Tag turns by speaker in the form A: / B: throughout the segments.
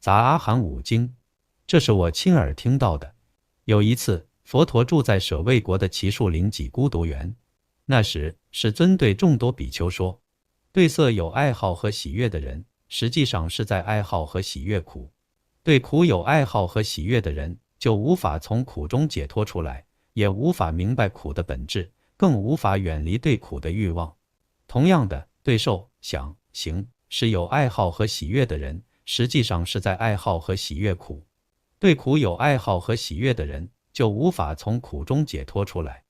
A: 杂阿含五经，这是我亲耳听到的。有一次，佛陀住在舍卫国的祇树林几孤独园，那时世尊对众多比丘说，对色有爱好和喜悦的人，实际上是在爱好和喜悦苦；对苦有爱好和喜悦的人，就无法从苦中解脱出来，也无法明白苦的本质，更无法远离对苦的欲望。同样的，对受、想、行是有爱好和喜悦的人，实际上是在爱好和喜悦苦；对苦有爱好和喜悦的人，就无法从苦中解脱出来。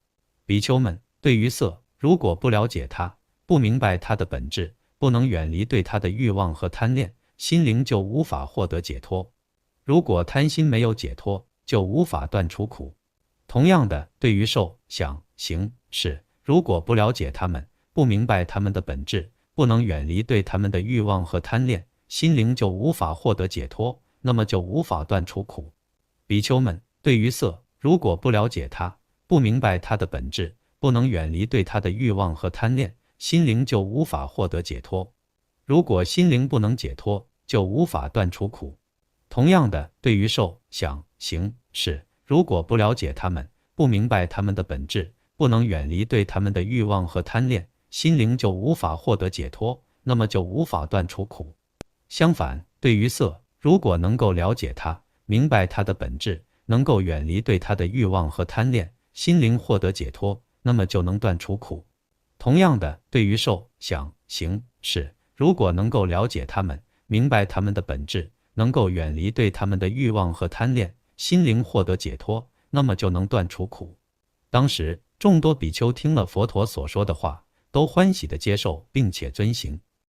A: 比丘们，对于色，如果不了解它，不明白它的本质，不能远离对它的欲望和贪恋，心灵就无法获得解脱。如果贪心没有解脱，就无法断除苦。同样的，对于受、想、行、识，如果不了解它们，不明白它们的本质，不能远离对它们的欲望和贪恋，心灵就无法获得解脱，那么就无法断除苦。比丘们，对于色，如果不了解它，不明白它的本质，不能远离对它的欲望和贪恋，心灵就无法获得解脱。如果心灵不能解脱，就无法断除苦。同样的，对于受、想、行、识，如果不了解它们，不明白它们的本质，不能远离对它们的欲望和贪恋，心灵就无法获得解脱，那么就无法断除苦。相反，对于色，如果能够了解它，明白它的本质，能够远离对它的欲望和贪恋，心灵获得解脱，那么就能断除苦。同样的，对于受、想、行、识，如果能够了解它们，明白它们的本质，能够远离对它们的欲望和贪恋，心灵获得解脱，那么就能断除苦。当时，众多比丘听了佛陀所说的话，都欢喜地接受并且遵行。